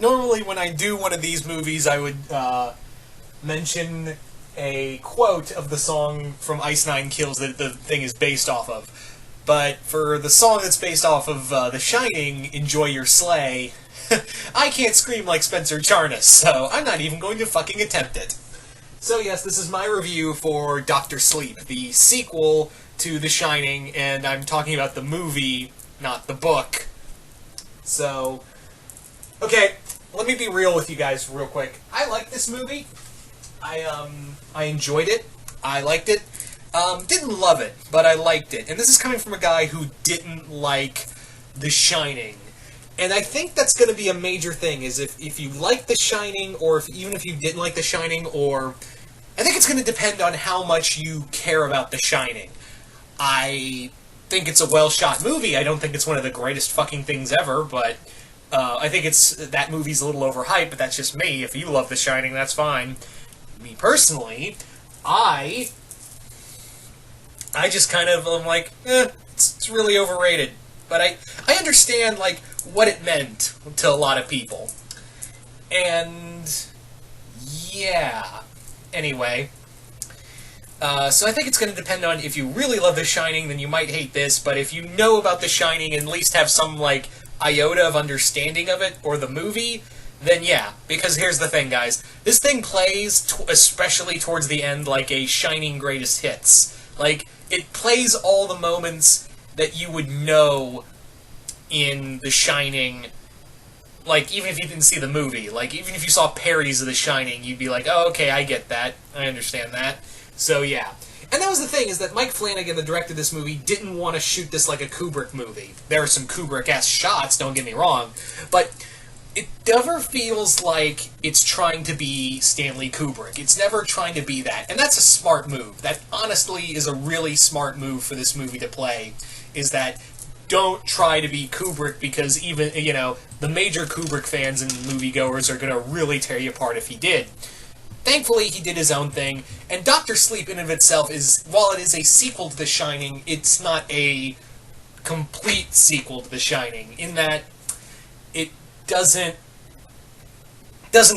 Normally when I do one of these movies, I would mention a quote of the song from Ice Nine Kills that the thing is based off of. But for the song that's based off of The Shining, Enjoy Your Sleigh, I can't scream like Spencer Charnas, so I'm not even going to fucking attempt it. So yes, this is my review for Doctor Sleep, the sequel to The Shining, and I'm talking about the movie, not the book. So, okay, let me be real with you guys real quick. I like this movie. I enjoyed it. I liked it. Didn't love it, but I liked it. And this is coming from a guy who didn't like The Shining. And I think that's going to be a major thing, is if you like The Shining, or even if you didn't like The Shining, or... I think it's going to depend on how much you care about The Shining. I think it's a well-shot movie. I don't think it's one of the greatest fucking things ever, but... I think that movie's a little overhyped, but that's just me. If you love The Shining, that's fine. Me personally, I just kind of am like, it's really overrated. But I understand, like, what it meant to a lot of people. And, yeah. Anyway. So I think it's going to depend on, if you really love The Shining, then you might hate this, but if you know about The Shining and at least have some, like, iota of understanding of it, or the movie, then yeah. Because here's the thing, guys. This thing plays, especially towards the end, like a Shining Greatest Hits. Like, it plays all the moments that you would know in The Shining, like, even if you didn't see the movie. Like, even if you saw parodies of The Shining, you'd be like, oh, okay, I get that. I understand that. So, yeah. And that was the thing, is that Mike Flanagan, that directed this movie, didn't want to shoot this like a Kubrick movie. There are some Kubrick-esque shots, don't get me wrong, but it never feels like it's trying to be Stanley Kubrick. It's never trying to be that. And that's a smart move. That honestly is a really smart move for this movie to play, is that don't try to be Kubrick, because even, you know, the major Kubrick fans and moviegoers are going to really tear you apart if he did. Thankfully, he did his own thing, and Doctor Sleep in and of itself is, while it is a sequel to The Shining, it's not a complete sequel to The Shining, in that it doesn't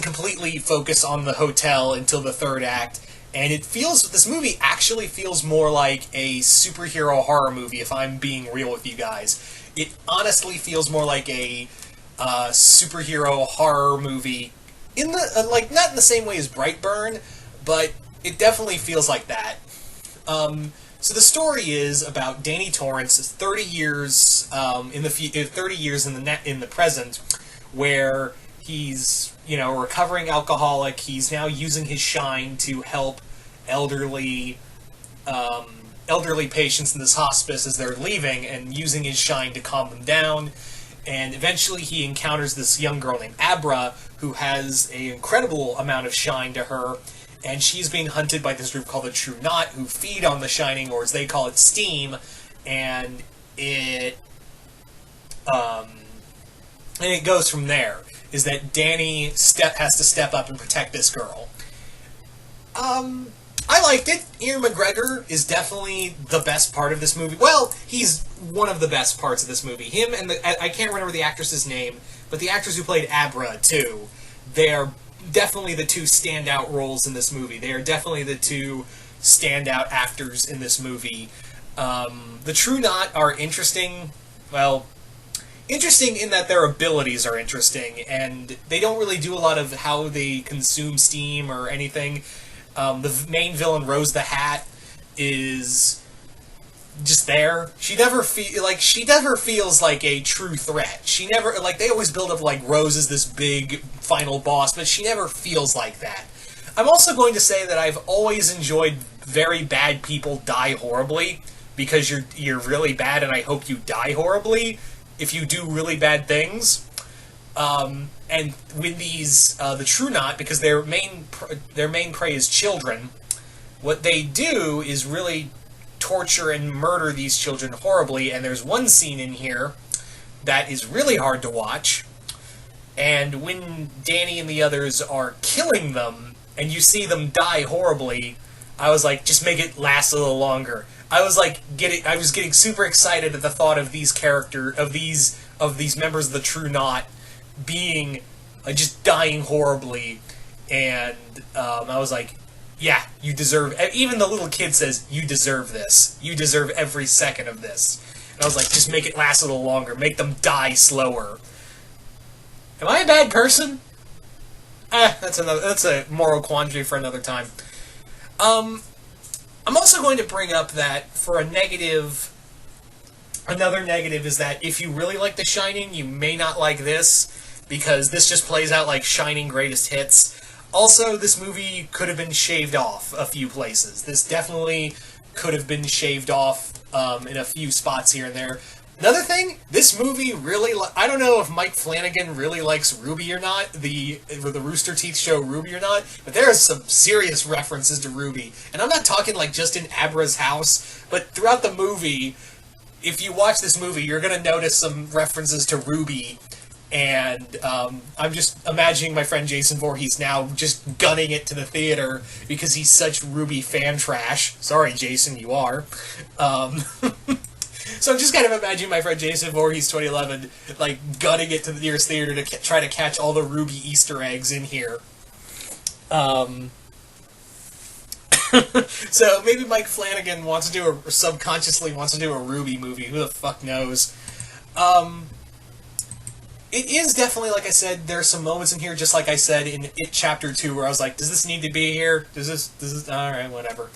completely focus on the hotel until the third act, and this movie actually feels more like a superhero horror movie, if I'm being real with you guys. It honestly feels more like a superhero horror movie, in the like, not in the same way as Brightburn, but it definitely feels like that. So the story is about Danny Torrance, 30 years in the present, where he's, you know, a recovering alcoholic. He's now using his shine to help elderly patients in this hospice as they're leaving, and using his shine to calm them down. And eventually he encounters this young girl named Abra, who has an incredible amount of shine to her, and she's being hunted by this group called the True Knot, who feed on the Shining, or as they call it, steam, and it goes from there, is that Danny has to step up and protect this girl. I liked it. Ian McGregor is definitely the best part of this movie. Well, he's one of the best parts of this movie. Him and I can't remember the actress's name, but the actors who played Abra, too, they're definitely the two standout roles in this movie. They are definitely the two standout actors in this movie. The True Knot are interesting. Well, interesting in that their abilities are interesting, and they don't really do a lot of how they consume steam or anything. The main villain, Rose the Hat, is just there. She never feels like a true threat. She never, like, they always build up like Rose is this big final boss, but she never feels like that. I'm also going to say that I've always enjoyed very bad people die horribly, because you're really bad, and I hope you die horribly if you do really bad things. And with these, the True Knot, because their main prey is children, what they do is really torture and murder these children horribly, and there's one scene in here that is really hard to watch, and when Danny and the others are killing them, and you see them die horribly, I was like, just make it last a little longer. I was getting super excited at the thought of these members of the True Knot being just dying horribly, and I was like, yeah, you deserve. Even the little kid says, you deserve this. You deserve every second of this. And I was like, just make it last a little longer. Make them die slower. Am I a bad person? That's a moral quandary for another time. I'm also going to bring up that for a negative, another negative is that if you really like The Shining, you may not like this, because this just plays out like Shining greatest hits. Also, this movie could have been shaved off a few places. This definitely could have been shaved off in a few spots here and there. Another thing, this movie really, I don't know if Mike Flanagan really likes Ruby or not, the Rooster Teeth show Ruby or not, but there are some serious references to Ruby. And I'm not talking like just in Abra's house, but throughout the movie, if you watch this movie, you're going to notice some references to Ruby. And I'm just imagining my friend Jason Voorhees now just gunning it to the theater because he's such Ruby fan trash. Sorry, Jason, you are. So I'm just kind of imagining my friend Jason Voorhees 2011 like gunning it to the nearest theater to try to catch all the Ruby Easter eggs in here. So maybe Mike Flanagan wants to do subconsciously wants to do a Ruby movie. Who the fuck knows? It is definitely, like I said, there are some moments in here, just like I said in It Chapter 2, where I was like, does this need to be here? Does this, alright, whatever.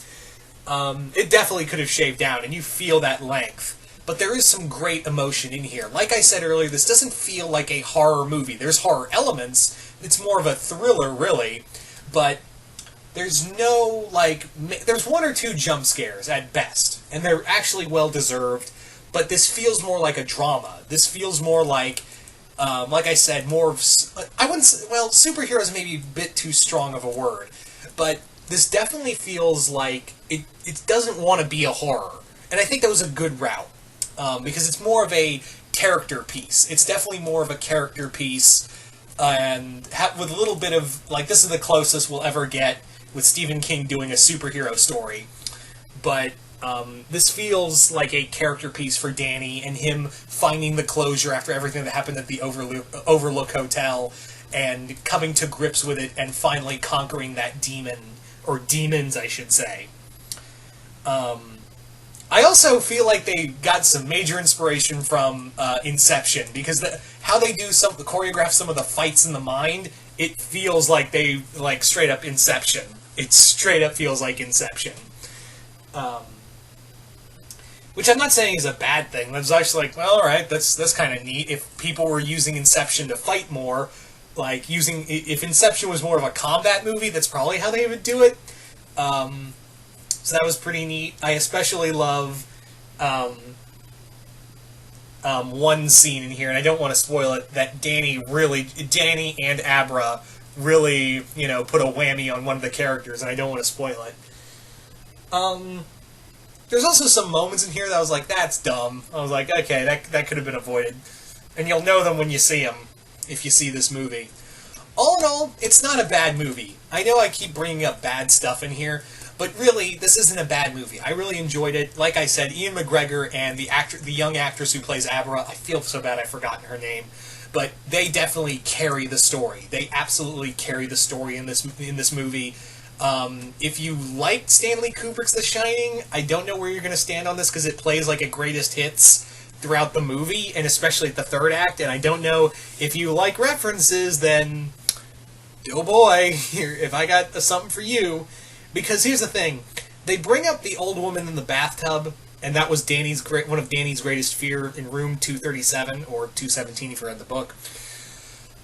It definitely could have shaved down, and you feel that length. But there is some great emotion in here. Like I said earlier, this doesn't feel like a horror movie. There's horror elements. It's more of a thriller, really. But there's no, there's one or two jump scares at best. And they're actually well-deserved. But this feels more like a drama. This feels more like I said, more of, I wouldn't say, well, superheroes may be a bit too strong of a word. But this definitely feels like it doesn't want to be a horror. And I think that was a good route. Because it's more of a character piece. It's definitely more of a character piece, and with a little bit of, this is the closest we'll ever get with Stephen King doing a superhero story. But this feels like a character piece for Danny, and him finding the closure after everything that happened at the Overlook Hotel, and coming to grips with it, and finally conquering that demon, or demons, I should say. I also feel like they got some major inspiration from Inception, because how they choreograph some of the fights in the mind, it feels like they, straight up Inception. It straight up feels like Inception. Which I'm not saying is a bad thing. I was actually like, well, alright, that's kind of neat. If people were using Inception to fight more, if Inception was more of a combat movie, that's probably how they would do it. So that was pretty neat. I especially love one scene in here, and I don't want to spoil it, that Danny and Abra really, put a whammy on one of the characters, and I don't want to spoil it. There's also some moments in here that I was like, that's dumb. I was like, okay, that could have been avoided. And you'll know them when you see them, if you see this movie. All in all, it's not a bad movie. I know I keep bringing up bad stuff in here, but really, this isn't a bad movie. I really enjoyed it. Like I said, Ian McGregor and the young actress who plays Abra, I feel so bad I've forgotten her name, but they definitely carry the story. They absolutely carry the story in this movie. If you liked Stanley Kubrick's The Shining, I don't know where you're going to stand on this, because it plays like a greatest hits throughout the movie, and especially at the third act, and I don't know if you like references, then, oh boy, if I got something for you. Because here's the thing, they bring up the old woman in the bathtub, and that was one of Danny's greatest fear in room 237, or 217 if you read the book.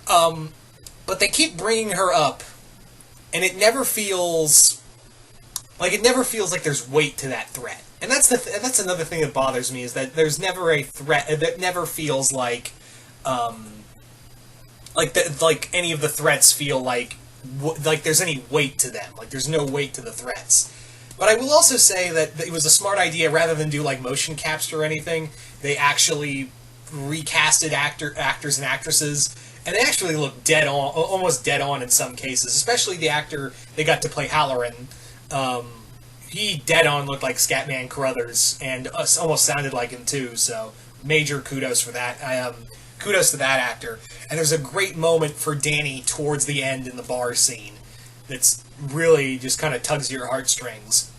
But they keep bringing her up, and it never feels like there's weight to that threat. And that's another thing that bothers me, is that there's never a threat that never feels like any of the threats feel like there's any weight to them. Like, there's no weight to the threats. But I will also say that it was a smart idea, rather than do, motion capture or anything, they actually recasted actors and actresses, and they actually look dead on, almost dead on in some cases, especially the actor they got to play Halloran. He dead on looked like Scatman Crothers, and almost sounded like him too, so major kudos for that. kudos to that actor. And there's a great moment for Danny towards the end in the bar scene that's really just kind of tugs your heartstrings.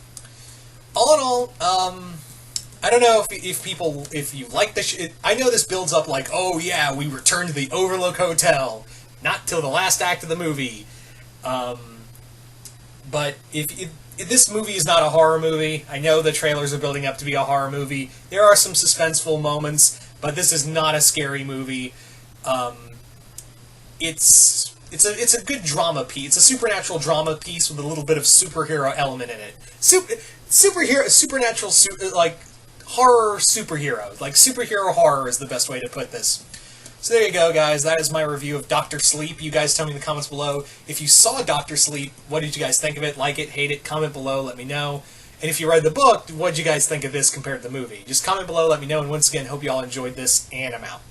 All in all, I don't know if you like this. I know this builds up like, oh yeah, we return to the Overlook Hotel, not till the last act of the movie. But if this movie is not a horror movie, I know the trailers are building up to be a horror movie. There are some suspenseful moments, but this is not a scary movie. It's a good drama piece. It's a supernatural drama piece with a little bit of superhero element in it. Supernatural, like horror superhero. Like superhero horror is the best way to put this. So there you go, guys. That is my review of Dr. Sleep. You guys tell me in the comments below. If you saw Dr. Sleep, what did you guys think of it? Like it, hate it, comment below, let me know. And if you read the book, what did you guys think of this compared to the movie? Just comment below, let me know. And once again, hope you all enjoyed this, and I'm out.